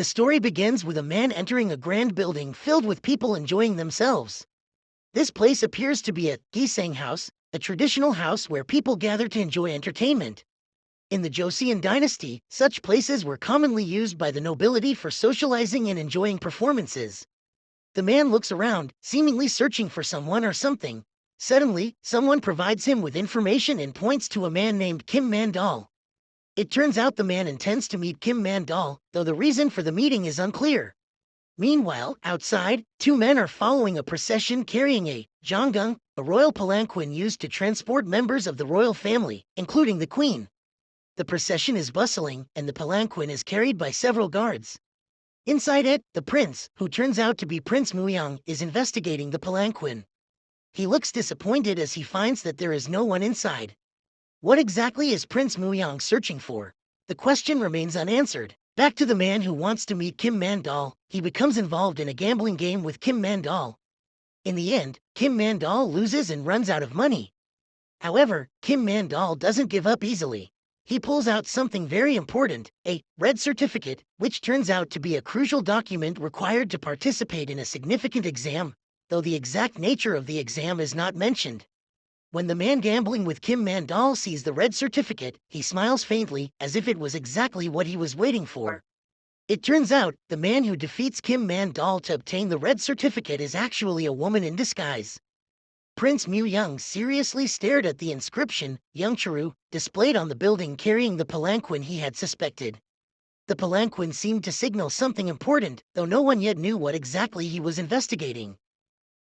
story begins with a man entering a grand building filled with people enjoying themselves. This place appears to be a Gisang house, a traditional house where people gather to enjoy entertainment. In the Joseon dynasty, such places were commonly used by the nobility for socializing and enjoying performances. The man looks around, seemingly searching for someone or something. Suddenly, someone provides him with information and points to a man named Kim Man-dal. It turns out the man intends to meet Kim Man-dal, though the reason for the meeting is unclear. Meanwhile, outside, two men are following a procession carrying a Jonggung, a royal palanquin used to transport members of the royal family, including the queen. The procession is bustling, and the palanquin is carried by several guards. Inside it, the prince, who turns out to be Prince Muyang, is investigating the palanquin. He looks disappointed as he finds that there is no one inside. What exactly is Prince Muyang searching for? The question remains unanswered. Back to the man who wants to meet Kim Man-dal, he becomes involved in a gambling game with Kim Man-dal. In the end, Kim Man-dal loses and runs out of money. However, Kim Man-dal doesn't give up easily. He pulls out something very important, a red certificate, which turns out to be a crucial document required to participate in a significant exam, though the exact nature of the exam is not mentioned. When the man gambling with Kim Man-dal sees the red certificate, he smiles faintly, as if it was exactly what he was waiting for. It turns out, the man who defeats Kim Man-dal to obtain the red certificate is actually a woman in disguise. Prince Muyang seriously stared at the inscription, Yeongcheru, displayed on the building carrying the palanquin he had suspected. The palanquin seemed to signal something important, though no one yet knew what exactly he was investigating.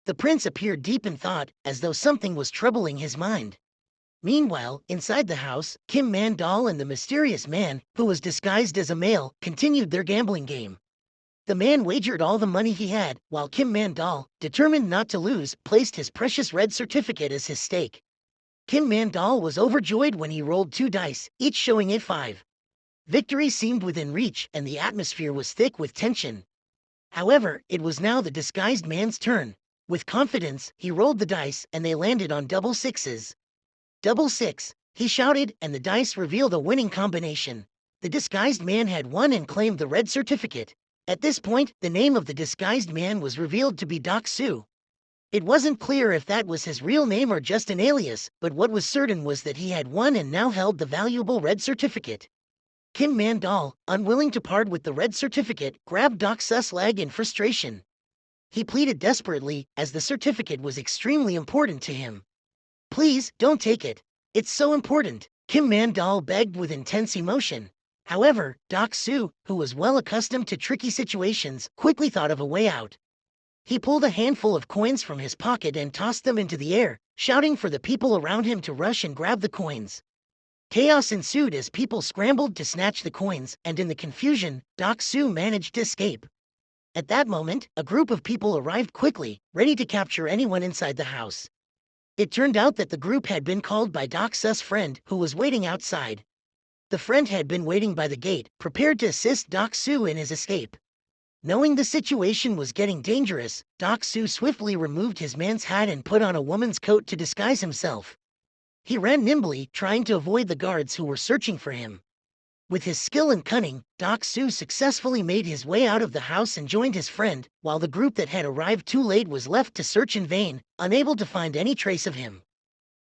The prince appeared deep in thought, as though something was troubling his mind. Meanwhile, inside the house, Kim Man-dal and the mysterious man, who was disguised as a male, continued their gambling game. The man wagered all the money he had, while Kim Man-dal, determined not to lose, placed his precious red certificate as his stake. Kim Man-dal was overjoyed when he rolled 2 dice, each showing a 5. Victory seemed within reach, and the atmosphere was thick with tension. However, it was now the disguised man's turn. With confidence, he rolled the dice, and they landed on double sixes. "Double six," he shouted, and the dice revealed a winning combination. The disguised man had won and claimed the red certificate. At this point, the name of the disguised man was revealed to be Dak-su. It wasn't clear if that was his real name or just an alias, but what was certain was that he had won and now held the valuable red certificate. Kim Man-dal, unwilling to part with the red certificate, grabbed Dak-su's leg in frustration. He pleaded desperately, as the certificate was extremely important to him. "Please, don't take it. It's so important," Kim Man-dal begged with intense emotion. However, Dak-su, who was well accustomed to tricky situations, quickly thought of a way out. He pulled a handful of coins from his pocket and tossed them into the air, shouting for the people around him to rush and grab the coins. Chaos ensued as people scrambled to snatch the coins, and in the confusion, Dak-su managed to escape. At that moment, a group of people arrived quickly, ready to capture anyone inside the house. It turned out that the group had been called by Dak-su's friend, who was waiting outside. The friend had been waiting by the gate, prepared to assist Dak-su in his escape. Knowing the situation was getting dangerous, Dak-su swiftly removed his man's hat and put on a woman's coat to disguise himself. He ran nimbly, trying to avoid the guards who were searching for him. With his skill and cunning, Dak-su successfully made his way out of the house and joined his friend, while the group that had arrived too late was left to search in vain, unable to find any trace of him.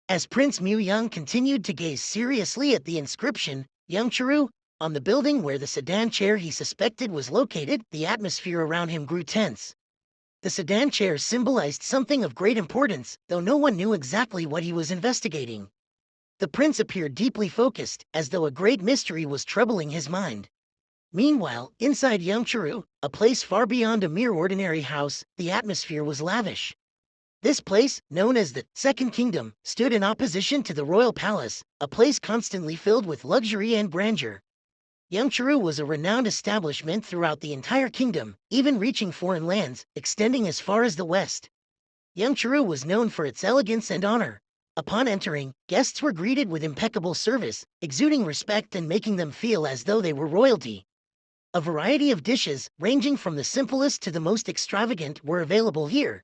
As Prince Muyang continued to gaze seriously at the inscription, Yeongcheru, on the building where the sedan chair he suspected was located, the atmosphere around him grew tense. The sedan chair symbolized something of great importance, though no one knew exactly what he was investigating. The prince appeared deeply focused, as though a great mystery was troubling his mind. Meanwhile, inside Yeongcheru, a place far beyond a mere ordinary house, the atmosphere was lavish. This place, known as the Second Kingdom, stood in opposition to the royal palace, a place constantly filled with luxury and grandeur. Yeongcheru was a renowned establishment throughout the entire kingdom, even reaching foreign lands, extending as far as the west. Yeongcheru was known for its elegance and honor. Upon entering, guests were greeted with impeccable service, exuding respect and making them feel as though they were royalty. A variety of dishes, ranging from the simplest to the most extravagant, were available here.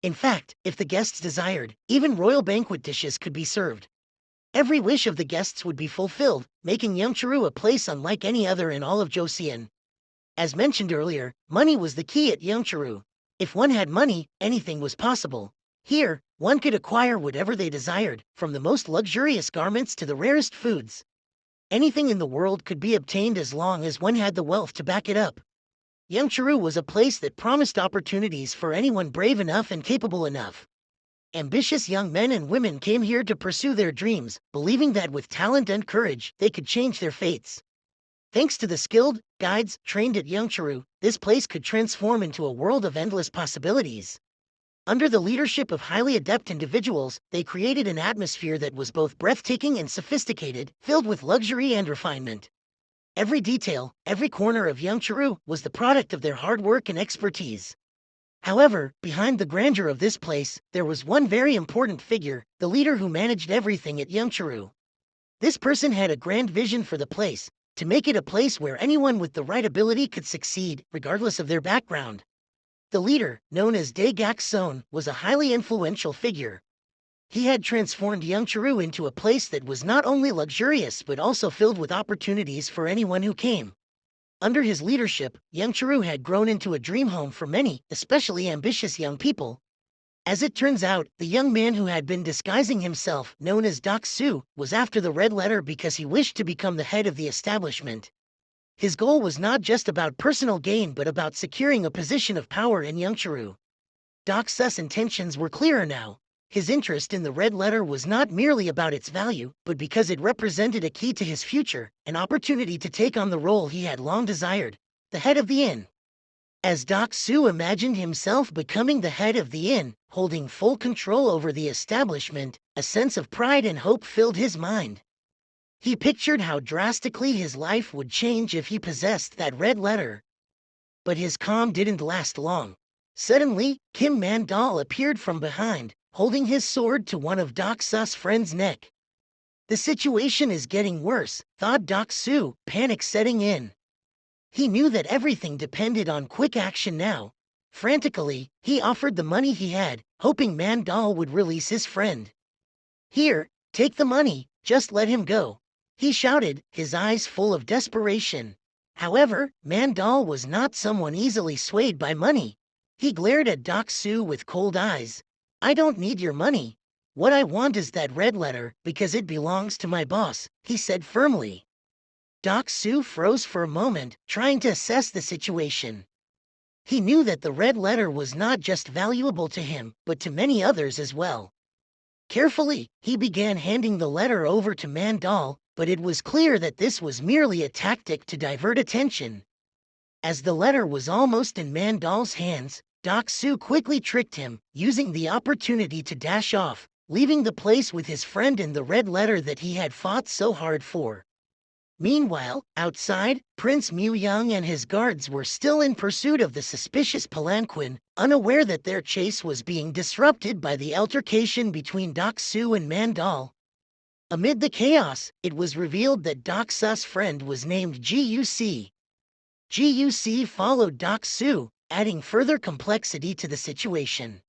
In fact, if the guests desired, even royal banquet dishes could be served. Every wish of the guests would be fulfilled, making Yeongcheru a place unlike any other in all of Joseon. As mentioned earlier, money was the key at Yeongcheru. If one had money, anything was possible. Here, one could acquire whatever they desired, from the most luxurious garments to the rarest foods. Anything in the world could be obtained as long as one had the wealth to back it up. Yeongcheru was a place that promised opportunities for anyone brave enough and capable enough. Ambitious young men and women came here to pursue their dreams, believing that with talent and courage, they could change their fates. Thanks to the skilled guides trained at Yeongcheru, this place could transform into a world of endless possibilities. Under the leadership of highly adept individuals, they created an atmosphere that was both breathtaking and sophisticated, filled with luxury and refinement. Every detail, every corner of Yeongcheru was the product of their hard work and expertise. However, behind the grandeur of this place, there was one very important figure, the leader who managed everything at Yeongcheru. This person had a grand vision for the place, to make it a place where anyone with the right ability could succeed, regardless of their background. The leader, known as Dae Gak-son, was a highly influential figure. He had transformed Yeongcheru into a place that was not only luxurious but also filled with opportunities for anyone who came. Under his leadership, Yeongcheru had grown into a dream home for many, especially ambitious young people. As it turns out, the young man who had been disguising himself, known as Dak-soo, was after the red letter because he wished to become the head of the establishment. His goal was not just about personal gain but about securing a position of power in Yeongcheru. Dak-soo's intentions were clearer now. His interest in the red letter was not merely about its value, but because it represented a key to his future, an opportunity to take on the role he had long desired, the head of the inn. As Dak-soo imagined himself becoming the head of the inn, holding full control over the establishment, a sense of pride and hope filled his mind. He pictured how drastically his life would change if he possessed that red letter. But his calm didn't last long. Suddenly, Kim Man-dal appeared from behind, holding his sword to one of Dak-soo's friend's neck. The situation is getting worse, thought Dak-soo, panic setting in. He knew that everything depended on quick action now. Frantically, he offered the money he had, hoping Man-dal would release his friend. "Here, take the money, just let him go," he shouted, his eyes full of desperation. However, Man-dal was not someone easily swayed by money. He glared at Dak-soo with cold eyes. "I don't need your money. What I want is that red letter, because it belongs to my boss," he said firmly. Dak-soo froze for a moment, trying to assess the situation. He knew that the red letter was not just valuable to him, but to many others as well. Carefully, he began handing the letter over to Man-dal, but it was clear that this was merely a tactic to divert attention. As the letter was almost in Man-dal's hands, Dak-soo quickly tricked him, using the opportunity to dash off, leaving the place with his friend and the red letter that he had fought so hard for. Meanwhile, outside, Prince Mu-young and his guards were still in pursuit of the suspicious palanquin, unaware that their chase was being disrupted by the altercation between Dak-soo and Man-dal. Amid the chaos, it was revealed that Dak-soo's friend was named Guc. Guc followed Dak-soo, adding further complexity to the situation.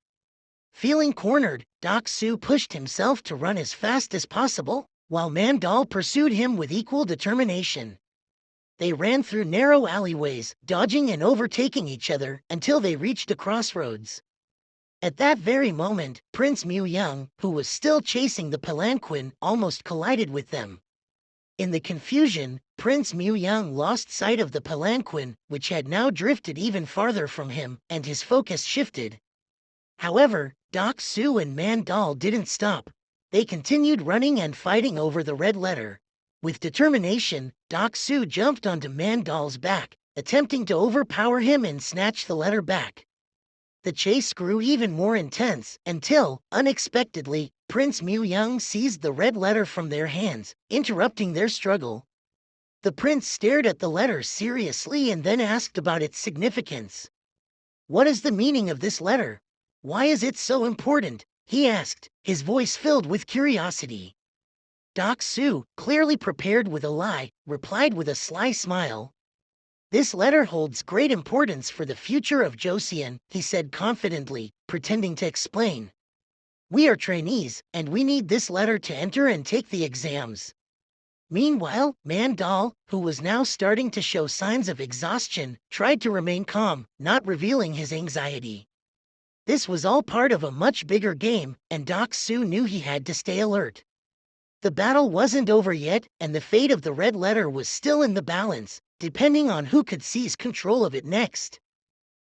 Feeling cornered, Dak-soo pushed himself to run as fast as possible, while Man-dal pursued him with equal determination. They ran through narrow alleyways, dodging and overtaking each other, until they reached a crossroads. At that very moment, Prince Mu-young, who was still chasing the palanquin, almost collided with them. In the confusion, Prince Mu-young lost sight of the palanquin, which had now drifted even farther from him, and his focus shifted. However, Dak-soo and Man-dal didn't stop. They continued running and fighting over the red letter. With determination, Dak-soo jumped onto Man-dal's back, attempting to overpower him and snatch the letter back. The chase grew even more intense, until, unexpectedly, Prince Mu-young seized the red letter from their hands, interrupting their struggle. The prince stared at the letter seriously and then asked about its significance. "What is the meaning of this letter? Why is it so important?" he asked, his voice filled with curiosity. Dak-soo, clearly prepared with a lie, replied with a sly smile. "This letter holds great importance for the future of Joseon," he said confidently, pretending to explain. "We are trainees, and we need this letter to enter and take the exams." Meanwhile, Mandal, who was now starting to show signs of exhaustion, tried to remain calm, not revealing his anxiety. This was all part of a much bigger game, and Doc Su knew he had to stay alert. The battle wasn't over yet, and the fate of the Red Letter was still in the balance, depending on who could seize control of it next.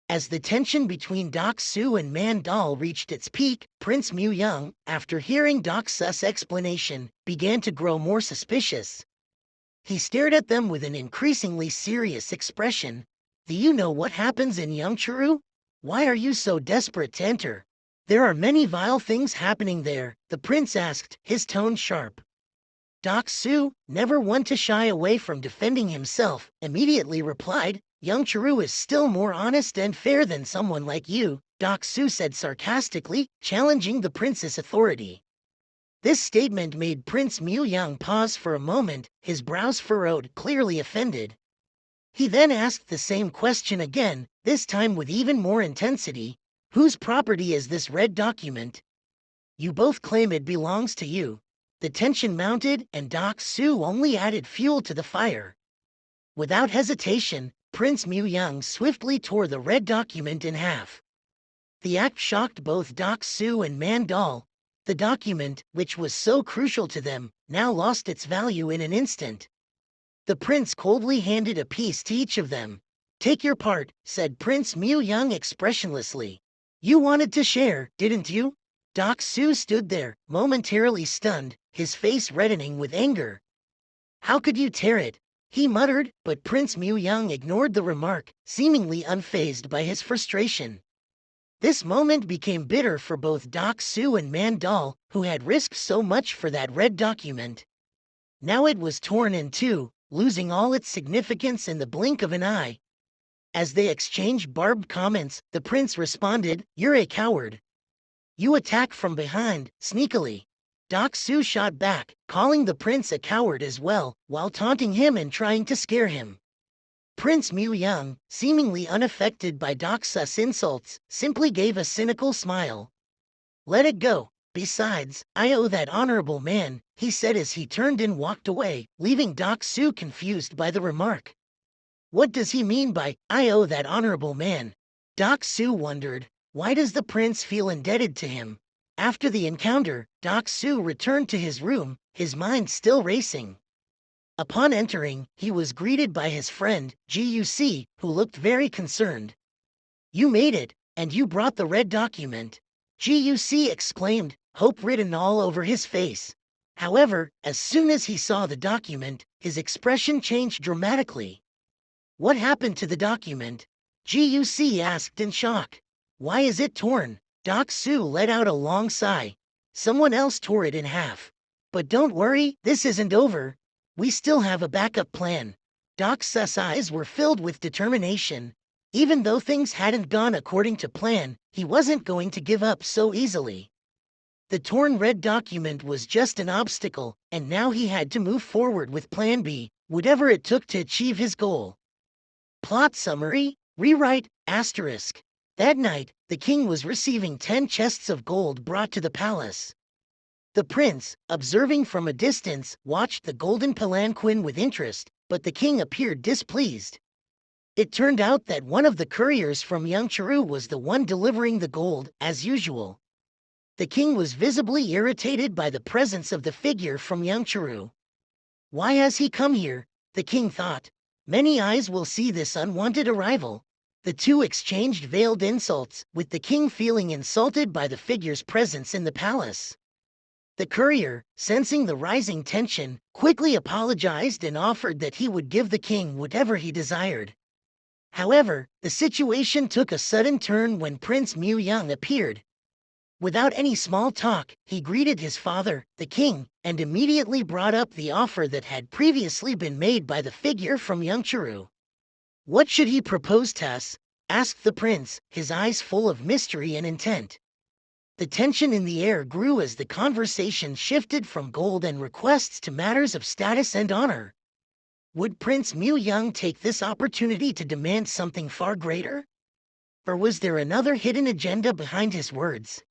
As the tension between Doc Su and Mandal reached its peak, Prince Mu Young, after hearing Doc Su's explanation, began to grow more suspicious. He stared at them with an increasingly serious expression. Do you know what happens in Yangchuru? Why are you so desperate to enter? There are many vile things happening there, the prince asked, his tone sharp. Doc Su, never one to shy away from defending himself, immediately replied, Yangchuru is still more honest and fair than someone like you, Doc Su said sarcastically, challenging the prince's authority. This statement made Prince Mu Young pause for a moment, his brows furrowed, clearly offended. He then asked the same question again, this time with even more intensity. Whose property is this red document? You both claim it belongs to you. The tension mounted, and Doc Su only added fuel to the fire. Without hesitation, Prince Mu Young swiftly tore the red document in half. The act shocked both Doc Su and Mandal. The document, which was so crucial to them, now lost its value in an instant. The prince coldly handed a piece to each of them. Take your part, said Prince Mu Young expressionlessly. You wanted to share, didn't you? Doc Su stood there, momentarily stunned, his face reddening with anger. How could you tear it? He muttered, but Prince Mu Young ignored the remark, seemingly unfazed by his frustration. This moment became bitter for both Doc Su and Mandal, who had risked so much for that red document. Now it was torn in two, losing all its significance in the blink of an eye. As they exchanged barbed comments, the prince responded, You're a coward. You attack from behind, sneakily. Doc Su shot back, calling the prince a coward as well, while taunting him and trying to scare him. Prince Mu Young, seemingly unaffected by Doc Su's insults, simply gave a cynical smile. Let it go. Besides, I owe that honorable man, he said as he turned and walked away, leaving Doc Su confused by the remark. What does he mean by, I owe that honorable man? Doc Su wondered. Why does the prince feel indebted to him? After the encounter, Doc Su returned to his room, his mind still racing. Upon entering, he was greeted by his friend, Guc, who looked very concerned. You made it, and you brought the red document. Guc exclaimed, hope written all over his face. However, as soon as he saw the document, his expression changed dramatically. What happened to the document? Guc asked in shock. Why is it torn? Doc Su let out a long sigh. Someone else tore it in half. But don't worry, this isn't over. We still have a backup plan. Doc Su's eyes were filled with determination. Even though things hadn't gone according to plan, he wasn't going to give up so easily. The torn red document was just an obstacle, and now he had to move forward with Plan B, whatever it took to achieve his goal. Plot summary, rewrite, asterisk. That night, the king was receiving 10 chests of gold brought to the palace. The prince, observing from a distance, watched the golden palanquin with interest, but the king appeared displeased. It turned out that one of the couriers from Yangchuru was the one delivering the gold, as usual. The king was visibly irritated by the presence of the figure from Yangchuru. Why has he come here? The king thought. Many eyes will see this unwanted arrival. The two exchanged veiled insults, with the king feeling insulted by the figure's presence in the palace. The courier, sensing the rising tension, quickly apologized and offered that he would give the king whatever he desired. However, the situation took a sudden turn when Prince Mu Young appeared. Without any small talk, he greeted his father, the king, and immediately brought up the offer that had previously been made by the figure from Yangchuru. What should he propose to us? Asked the prince, his eyes full of mystery and intent. The tension in the air grew as the conversation shifted from gold and requests to matters of status and honor. Would Prince Mu Young take this opportunity to demand something far greater? Or was there another hidden agenda behind his words?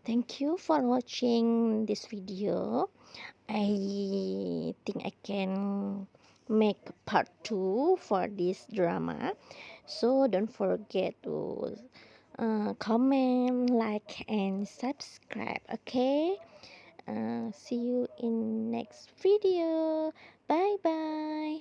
Thank you for watching this video. I think I can make part 2 for this drama. So don't forget to comment, like, and subscribe. Okay. See you in next video. Bye bye.